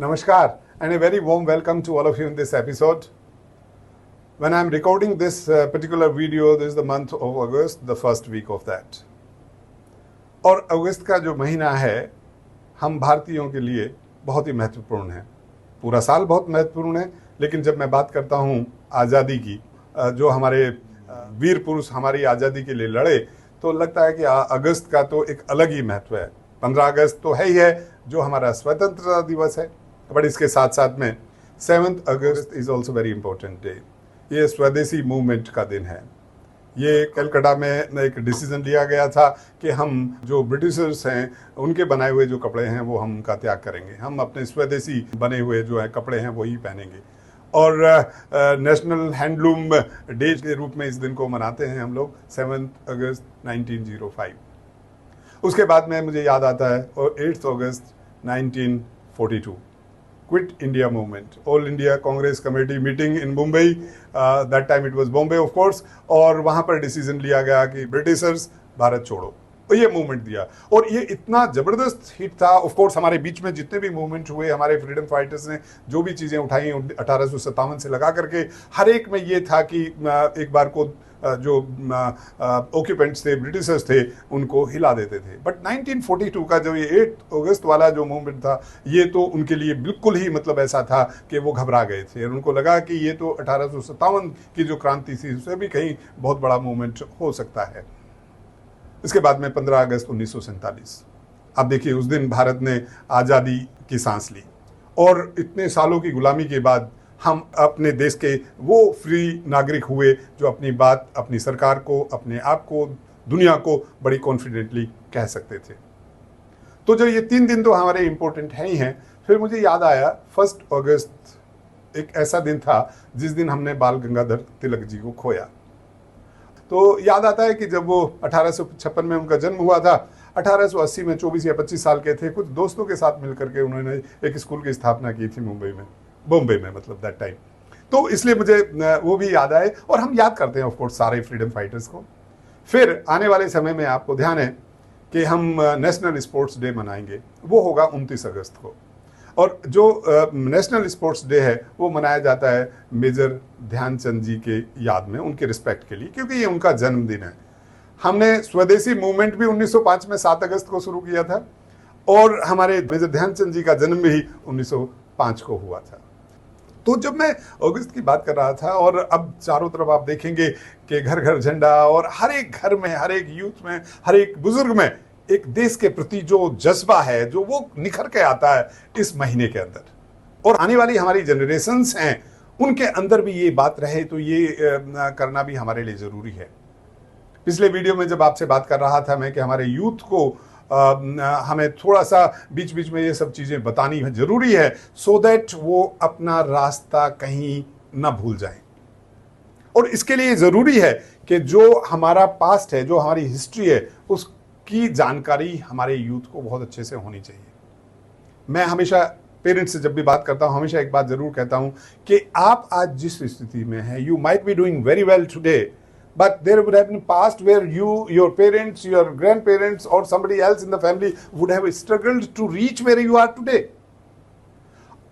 Namaskar and a very warm welcome to all of you in this episode. When I'm recording this particular video, this is the month of August, the first week of that. और अगस्त का जो महीना है हम भारतीयों के लिए बहुत ही महत्वपूर्ण है। पूरा साल बहुत महत्वपूर्ण है, लेकिन जब मैं बात करता हूँ आज़ादी की, जो हमारे वीर पुरुष हमारी आज़ादी के लिए लड़े, तो लगता है कि अगस्त का तो एक अलग ही महत्व है। 15 अगस्त तो है ही है, जो हमारा स्वतंत्रता दिवस है, बट इसके साथ साथ में 7 August is also very important day. ये स्वदेशी मूवमेंट का दिन है। ये कलकत्ता में एक डिसीजन लिया गया था कि हम जो ब्रिटिशर्स हैं उनके बनाए हुए जो कपड़े हैं वो हम उनका त्याग करेंगे, हम अपने स्वदेशी बने हुए जो है कपड़े हैं वही पहनेंगे। और नेशनल हैंडलूम डे के रूप में इस दिन को मनाते हैं हम लोग 7 अगस्त 1905। उसके बाद में मुझे याद आता है और 8 अगस्त 1942 quit India movement, all India Congress committee meeting in Mumbai, that time it was Bombay of course, और वहाँ पर डिसीजन लिया गया कि ब्रिटिशर्स भारत छोड़ो, तो ये मूवमेंट दिया। और ये इतना ज़बरदस्त हिट था। ऑफ कोर्स हमारे बीच में जितने भी मूवमेंट हुए, हमारे फ्रीडम फाइटर्स ने जो भी चीज़ें उठाई 1857 से लगा करके, हर एक में ये था कि एक बार को जो ऑक्यूपेंट्स थे, ब्रिटिशर्स थे, उनको हिला देते थे। बट 1942 का जो ये 8 अगस्त वाला जो मूवमेंट था, ये तो उनके लिए बिल्कुल ही मतलब ऐसा था कि वो घबरा गए थे और उनको लगा कि ये तो 1857 की जो क्रांति थी उससे भी कहीं बहुत बड़ा मूवमेंट हो सकता है। इसके बाद में 15 अगस्त 1947, अब देखिए उस दिन भारत ने आज़ादी की सांस ली और इतने सालों की गुलामी के बाद हम अपने देश के वो फ्री नागरिक हुए जो अपनी बात अपनी सरकार को, अपने आप को, दुनिया को बड़ी कॉन्फिडेंटली कह सकते थे। तो जो ये 3 दिन तो हमारे इम्पोर्टेंट हैं ही हैं। फिर मुझे याद आया 1 अगस्त एक ऐसा दिन था जिस दिन हमने बाल गंगाधर तिलक जी को खोया। तो याद आता है कि जब वो 1856 में उनका जन्म हुआ था, 1880 में 24 या 25 साल के थे, कुछ दोस्तों के साथ मिलकर के उन्होंने एक स्कूल की स्थापना की थी मुंबई में, बॉम्बे में, मतलब दैट टाइम। तो इसलिए मुझे वो भी याद आए और हम याद करते हैं ऑफ कोर्स सारे फ्रीडम फाइटर्स को। फिर आने वाले समय में आपको ध्यान है कि हम नेशनल स्पोर्ट्स डे मनाएंगे, वो होगा 29 अगस्त को। और जो नेशनल स्पोर्ट्स डे है वो मनाया जाता है मेजर ध्यानचंद जी के याद में, उनके रिस्पेक्ट के लिए, क्योंकि ये उनका जन्मदिन है। हमने स्वदेशी मूवमेंट भी 1905 में 7 अगस्त को शुरू किया था और हमारे मेजर ध्यानचंद जी का जन्म भी 1905 को हुआ था। तो जब मैं अगस्त की बात कर रहा था, और अब चारों तरफ आप देखेंगे कि घर घर झंडा, और हर एक घर में, हर एक यूथ में, हर एक बुजुर्ग में एक देश के प्रति जो जज्बा है, जो वो निखर के आता है इस महीने के अंदर। और आने वाली हमारी जनरेशन्स हैं उनके अंदर भी ये बात रहे, तो ये करना भी हमारे लिए ज़रूरी है। पिछले वीडियो में जब आपसे बात कर रहा था मैं कि हमारे यूथ को हमें थोड़ा सा बीच बीच में ये सब चीज़ें बतानी ज़रूरी है, सो दैट वो अपना रास्ता कहीं ना भूल जाए। और इसके लिए ज़रूरी है कि जो हमारा पास्ट है, जो हमारी हिस्ट्री है, उसकी जानकारी हमारे यूथ को बहुत अच्छे से होनी चाहिए। मैं हमेशा पेरेंट्स से जब भी बात करता हूँ, हमेशा एक बात ज़रूर कहता हूँ कि आप आज जिस स्थिति में हैं, you might be doing very well today, but there would have been past where you, your parents, your grandparents or somebody else in the family would have struggled to reach where you are today.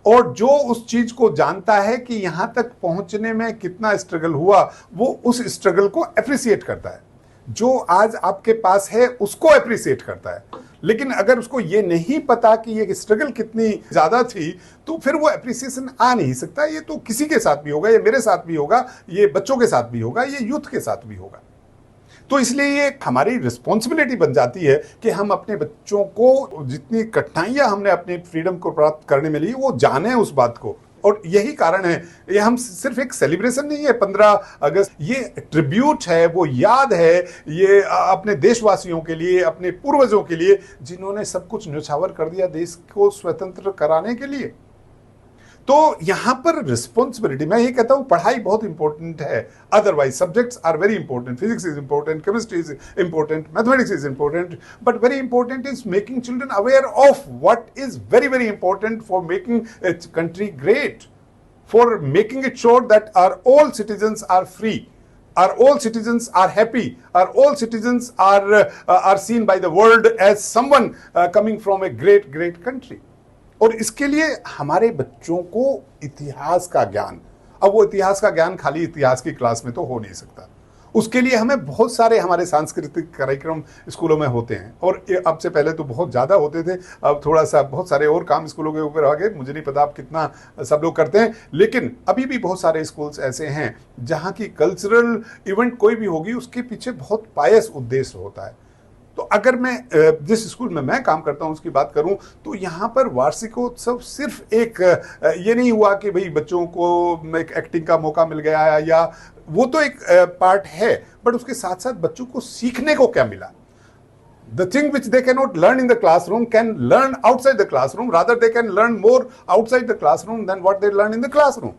और जो उस चीज को जानता है कि यहां तक पहुंचने में कितना स्ट्रगल हुआ, वो उस स्ट्रगल को अप्रिशिएट करता है। जो आज आपके पास है उसको अप्रिशिएट करता है। लेकिन अगर उसको ये नहीं पता कि ये स्ट्रगल कितनी ज्यादा थी, तो फिर वो अप्रिसिएशन आ नहीं सकता। ये तो किसी के साथ भी होगा, ये मेरे साथ भी होगा, ये बच्चों के साथ भी होगा, ये यूथ के साथ भी होगा। तो इसलिए ये हमारी रिस्पॉन्सिबिलिटी बन जाती है कि हम अपने बच्चों को जितनी कठिनाइयां हमने अपने फ्रीडम को प्राप्त करने में ली, वो जाने उस बात को। और यही कारण है, ये हम सिर्फ एक सेलिब्रेशन नहीं है 15 अगस्त, ये ट्रिब्यूट है, वो याद है, ये अपने देशवासियों के लिए, अपने पूर्वजों के लिए, जिन्होंने सब कुछ न्यौछावर कर दिया देश को स्वतंत्र कराने के लिए। तो यहां पर रिस्पॉन्सिबिलिटी, मैं ये कहता हूं पढ़ाई बहुत इंपॉर्टेंट है, otherwise subjects are very important, physics is important, chemistry is important, mathematics is important, but very important is making children aware of what is very very important for making a country great, for making it sure that our all citizens are free, our all citizens are happy, our all citizens are seen by the world as someone coming from a great country. और इसके लिए हमारे बच्चों को इतिहास का ज्ञान, अब वो इतिहास का ज्ञान खाली इतिहास की क्लास में तो हो नहीं सकता, उसके लिए हमें बहुत सारे हमारे सांस्कृतिक कार्यक्रम स्कूलों में होते हैं, और अब से पहले तो बहुत ज़्यादा होते थे, अब थोड़ा सा बहुत सारे और काम स्कूलों के ऊपर आ गए, मुझे नहीं पता आप कितना सब लोग करते हैं, लेकिन अभी भी बहुत सारे स्कूल्स ऐसे हैं जहाँ की कल्चरल इवेंट कोई भी होगी उसके पीछे बहुत पायस उद्देश्य होता है। तो अगर मैं जिस स्कूल में मैं काम करता हूँ उसकी बात करूँ तो यहाँ पर वार्षिकोत्सव सिर्फ एक ये नहीं हुआ कि भाई बच्चों को एक एक्टिंग का मौका मिल गया है, या वो तो एक पार्ट है, बट उसके साथ साथ बच्चों को सीखने को क्या मिला। The thing which they cannot learn in the classroom can learn outside the classroom, rather they can learn more outside the classroom than what they learn in the classroom.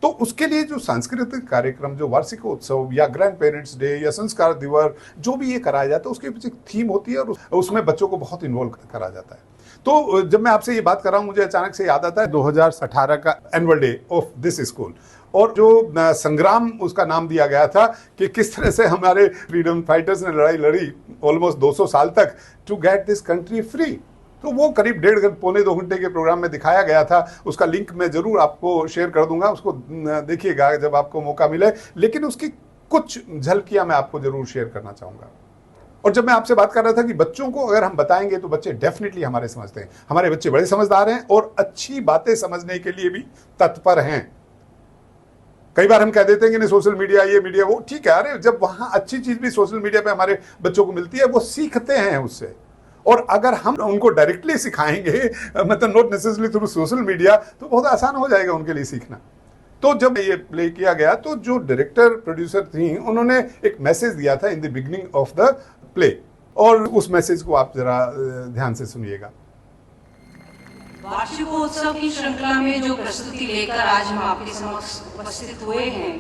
तो उसके लिए जो सांस्कृतिक कार्यक्रम, जो वार्षिकोत्सव या ग्रैंड पेरेंट्स डे या संस्कार दिवस जो भी ये कराया जाता है, उसके पीछे थीम होती है और उसमें बच्चों को बहुत इन्वॉल्व करा जाता है। तो जब मैं आपसे ये बात कर रहा हूँ मुझे अचानक से याद आता है 2018 का annual day of this school, और जो संग्राम उसका नाम दिया गया था कि किस तरह से हमारे फ्रीडम फाइटर्स ने लड़ाई लड़ी ऑलमोस्ट 200 साल तक to get this country free. तो वो करीब 1.5 पौने 2 घंटे के प्रोग्राम में दिखाया गया था, उसका लिंक मैं जरूर आपको शेयर कर दूंगा, उसको देखिएगा जब आपको मौका मिले, लेकिन उसकी कुछ झलकियां मैं आपको जरूर शेयर करना चाहूंगा। और जब मैं आपसे बात कर रहा था कि बच्चों को अगर हम बताएंगे तो बच्चे डेफिनेटली हमारे समझते हैं, हमारे बच्चे बड़े समझदार हैं और अच्छी बातें समझने के लिए भी तत्पर हैं। कई बार हम कह देते हैं कि नहीं सोशल मीडिया ये मीडिया वो, ठीक है, अरे जब वहां अच्छी चीज भी सोशल मीडिया पे हमारे बच्चों को मिलती है वो सीखते हैं उससे, और अगर हम उनको डायरेक्टली सिखाएंगे मतलब not necessarily through social media, तो बहुत आसान हो जाएगा उनके लिए सीखना। तो जब ये प्ले किया गया तो जो डायरेक्टर प्रोड्यूसर थी उन्होंने एक मैसेज दिया था in the beginning of the play, और उस मैसेज को आप जरा ध्यान से सुनिएगा। वार्षिकोत्सव की श्रृंखला में जो प्रस्तुति लेकर आज हम आपके समक्ष उपस्थित हुए हैं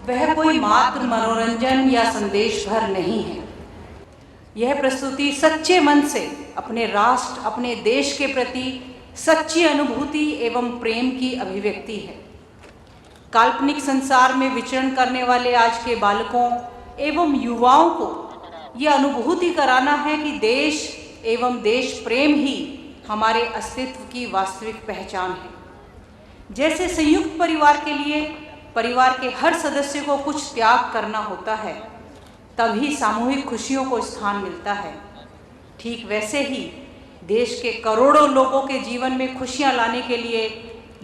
वह कोई मात्र मनोरंजन या संदेश भर नहीं है। यह प्रस्तुति सच्चे मन से अपने राष्ट्र, अपने देश के प्रति सच्ची अनुभूति एवं प्रेम की अभिव्यक्ति है। काल्पनिक संसार में विचरण करने वाले आज के बालकों एवं युवाओं को यह अनुभूति कराना है कि देश एवं देश प्रेम ही हमारे अस्तित्व की वास्तविक पहचान है। जैसे संयुक्त परिवार के लिए परिवार के हर सदस्य को कुछ त्याग करना होता है, तभी सामूहिक खुशियों को स्थान मिलता है, ठीक वैसे ही देश के करोड़ों लोगों के जीवन में खुशियां लाने के लिए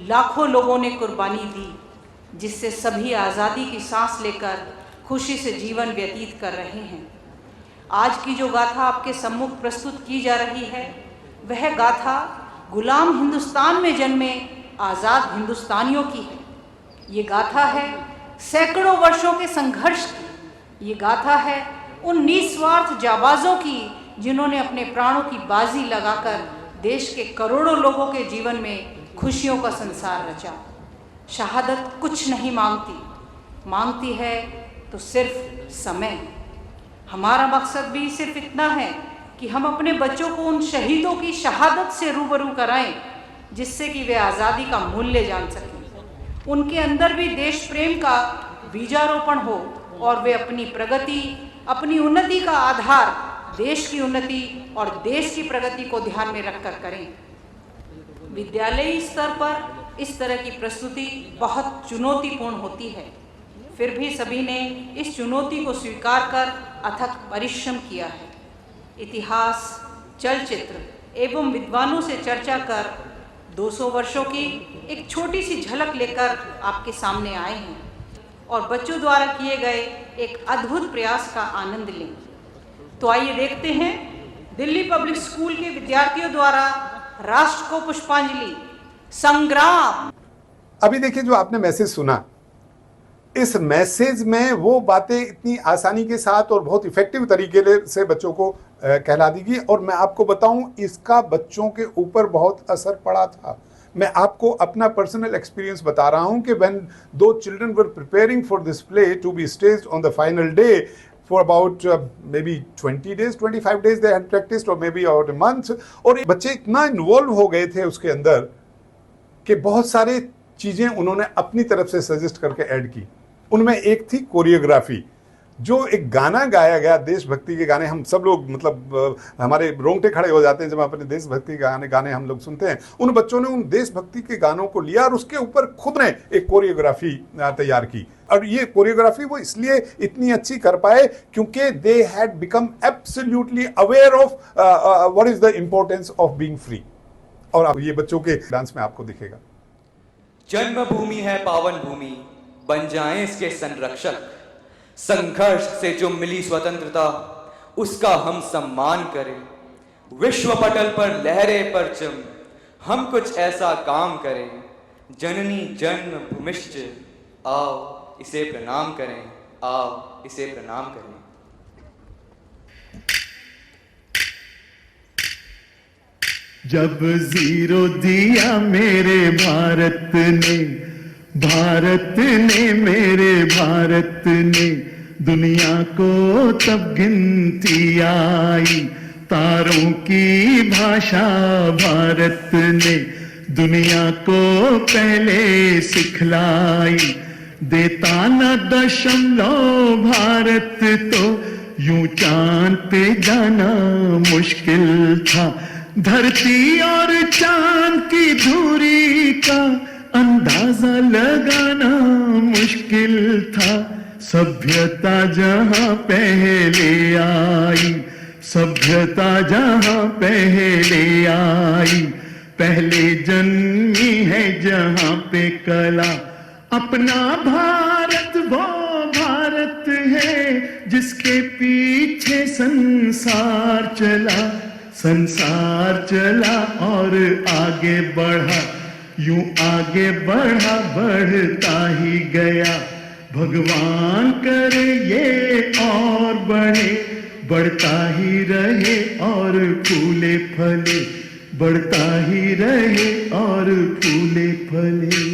लाखों लोगों ने कुर्बानी दी, जिससे सभी आज़ादी की सांस लेकर खुशी से जीवन व्यतीत कर रहे हैं। आज की जो गाथा आपके सम्मुख प्रस्तुत की जा रही है वह गाथा गुलाम हिंदुस्तान में जन्मे आज़ाद हिंदुस्तानियों की है। ये गाथा है सैकड़ों वर्षों के संघर्ष की। ये गाथा है उन निस्वार्थ जाबाजों की जिन्होंने अपने प्राणों की बाजी लगाकर देश के करोड़ों लोगों के जीवन में खुशियों का संसार रचा। शहादत कुछ नहीं मांगती, मांगती है तो सिर्फ समय। हमारा मकसद भी सिर्फ इतना है कि हम अपने बच्चों को उन शहीदों की शहादत से रूबरू कराएं, जिससे कि वे आज़ादी का मूल्य जान सकें, उनके अंदर भी देश प्रेम का बीजारोपण हो और वे अपनी प्रगति, अपनी उन्नति का आधार देश की उन्नति और देश की प्रगति को ध्यान में रखकर करें। विद्यालयी स्तर पर इस तरह की प्रस्तुति बहुत चुनौतीपूर्ण होती है, फिर भी सभी ने इस चुनौती को स्वीकार कर अथक परिश्रम किया है। इतिहास, चलचित्र एवं विद्वानों से चर्चा कर 200 वर्षों की एक छोटी सी झलक लेकर आपके सामने आए हैं और बच्चों द्वारा किए गए एक अद्भुत प्रयास का आनंद लें। तो आइए देखते हैं दिल्ली पब्लिक स्कूल के विद्यार्थियों द्वारा राष्ट्र को पुष्पांजलि संग्राम। अभी देखिए जो आपने मैसेज सुना, इस मैसेज में वो बातें इतनी आसानी के साथ और बहुत इफेक्टिव तरीके से बच्चों को कहला दी, और मैं आपको बताऊं इसका बच्चों के ऊपर बहुत असर पड़ा था। मैं आपको अपना पर्सनल एक्सपीरियंस बता रहा हूं कि व्हेन दो children were preparing for this play to be staged on the final day for about maybe 20 days, 25 days they had practiced or maybe about a month, और बच्चे इतना इन्वॉल्व हो गए थे उसके अंदर कि बहुत सारे चीजें उन्होंने अपनी तरफ से सजेस्ट करके ऐड की। उनमें एक थी कोरियोग्राफी। जो एक गाना गाया गया देशभक्ति के गाने, हम सब लोग मतलब हमारे रोंगटे खड़े हो जाते हैं जब अपने देशभक्ति के गाने हम लोग सुनते हैं। उन बच्चों ने उन देशभक्ति के गानों को लिया और उसके ऊपर खुद ने एक कोरियोग्राफी तैयार की। और ये कोरियोग्राफी वो इसलिए इतनी अच्छी कर पाए क्योंकि they had become absolutely aware of what is the importance of being free. और अब ये बच्चों के डांस में आपको दिखेगा। जन्मभूमि है पावन भूमि, बन जाएं इसके संरक्षक। संघर्ष से जो मिली स्वतंत्रता, उसका हम सम्मान करें। विश्व पटल पर लहरे परचम, हम कुछ ऐसा काम करें। जननी जन्मभूमिश्च, आओ इसे प्रणाम करें, आओ इसे प्रणाम करें। जब जीरो दिया मेरे भारत ने, भारत ने मेरे भारत ने, दुनिया को तब गिनती आई। तारों की भाषा भारत ने दुनिया को पहले सिखलाई। देता न दशमलव भारत तो यूं चांद पे जाना मुश्किल था। धरती और चांद की दूरी का अंदाजा लगाना मुश्किल था। सभ्यता जहां पहले आई, सभ्यता जहां पहले आई, पहले जन्मी है जहां पे कला। अपना भारत वो भारत है जिसके पीछे संसार चला। संसार चला और आगे बढ़ा, यूं आगे बढ़ा बढ़ता ही गया। भगवान करे ये और बढ़े, बढ़ता ही रहे और फूले फले, बढ़ता ही रहे और फूले फले।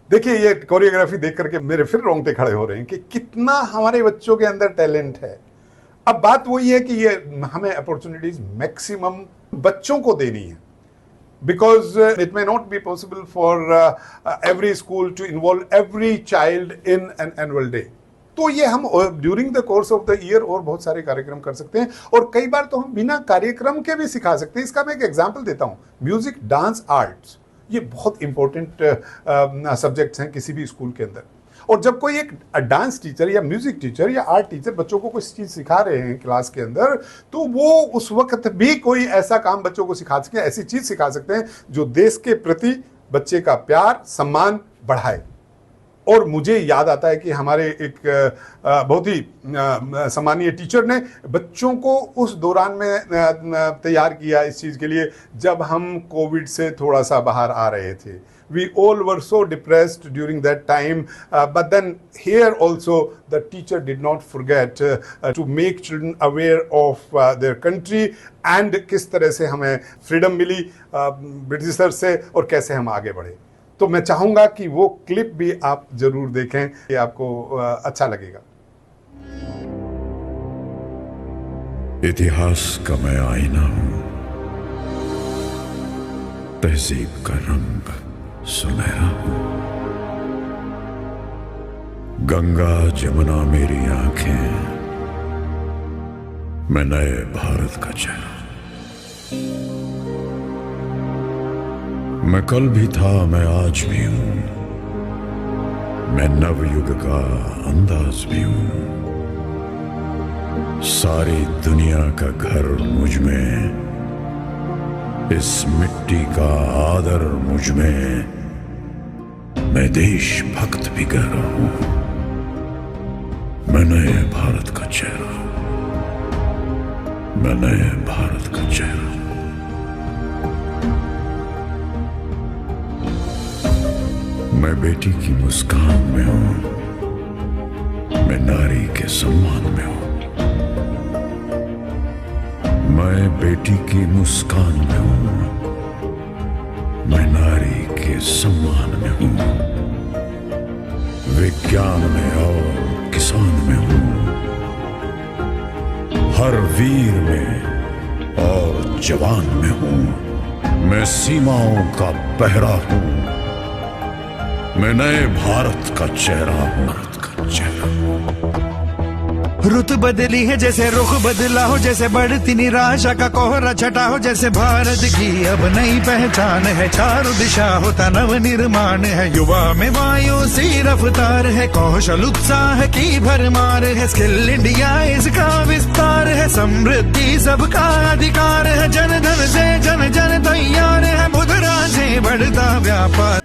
देखिए ये कोरियोग्राफी देख करके मेरे फिर रोंगटे खड़े हो रहे हैं कि कितना हमारे बच्चों के अंदर टैलेंट है। अब बात वही है कि ये हमें अपॉर्चुनिटीज मैक्सिमम बच्चों को देनी है, because it may not be possible for every school to involve every child in an annual day. तो ये हम during the course of the year और बहुत सारे कार्यक्रम कर सकते हैं, और कई बार तो हम बिना कार्यक्रम के भी सिखा सकते हैं। इसका मैं एक एग्जाम्पल देता हूँ। म्यूजिक, डांस, आर्ट्स, ये बहुत इंपॉर्टेंट सब्जेक्ट्स हैं किसी भी स्कूल के अंदर। और जब कोई एक डांस टीचर या म्यूजिक टीचर या आर्ट टीचर बच्चों को कोई चीज़ सिखा रहे हैं क्लास के अंदर, तो वो उस वक्त भी कोई ऐसा काम बच्चों को सिखा सके, ऐसी चीज़ सिखा सकते हैं जो देश के प्रति बच्चे का प्यार, सम्मान बढ़ाए। और मुझे याद आता है कि हमारे एक बहुत ही सम्मानीय टीचर ने बच्चों को उस दौरान में तैयार किया इस चीज़ के लिए जब हम कोविड से थोड़ा सा बाहर आ रहे थे। We all were so depressed during that time, but then here also the teacher did not forget to make children aware of their country and किस तरह से हमें फ्रीडम मिली ब्रिटिशर से और कैसे हम आगे बढ़े। तो मैं चाहूँगा कि वो क्लिप भी आप जरूर देखें, ये आपको अच्छा लगेगा। इतिहास का मैं आईना हूँ, तहजीब का रंग सुनहरा हूं। गंगा जमुना मेरी आंखें, मैं नए भारत का चेहरा। मैं कल भी था, मैं आज भी हूं, मैं नवयुग का अंदाज भी हूं। सारी दुनिया का घर मुझ में, इस मिट्टी का आदर मुझ में, मैं देशभक्त भी कह रहा हूं। मैं नए भारत का चेहरा, मैं नए भारत का चेहरा। मैं बेटी की मुस्कान में हूं, मैं नारी के सम्मान में हूं। मैं बेटी की मुस्कान में हूं, मैं नारी के सम्मान में हूं। विज्ञान में और किसान में हूं, हर वीर में और जवान में हूं। मैं सीमाओं का पहरा हूं, मैं नए भारत का चेहरा हूं। जन्म। रुत बदली है जैसे रुख बदला हो, जैसे बढ़ती निराशा का कोहरा छटा हो, जैसे भारत की अब नई पहचान है, चारों दिशा होता नव निर्माण है, युवा में वायु सी रफ्तार है, कौशल उत्साह की भरमार है, स्किल इंडिया इसका विस्तार है, समृद्धि सबका अधिकार है, जन धन से जन जन तैयार है, मुद्रा से बढ़ता व्यापार।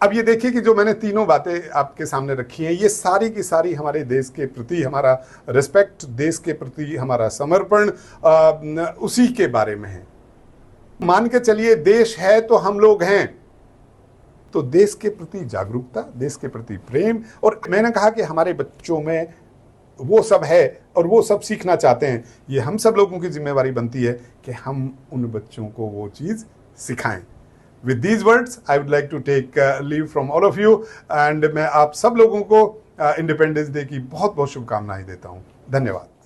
अब ये देखिए कि जो मैंने तीनों बातें आपके सामने रखी हैं, ये सारी की सारी हमारे देश के प्रति हमारा रिस्पेक्ट, देश के प्रति हमारा समर्पण, उसी के बारे में है। मान के चलिए देश है तो हम लोग हैं, तो देश के प्रति जागरूकता, देश के प्रति प्रेम, और मैंने कहा कि हमारे बच्चों में वो सब है और वो सब सीखना चाहते हैं। ये हम सब लोगों की जिम्मेवारी बनती है कि हम उन बच्चों को वो चीज़ सिखाएं। With these words, I would like to take leave from all of you, and मैं आप सब लोगों को इंडिपेंडेंस डे की बहुत बहुत शुभकामनाएं देता हूं। धन्यवाद।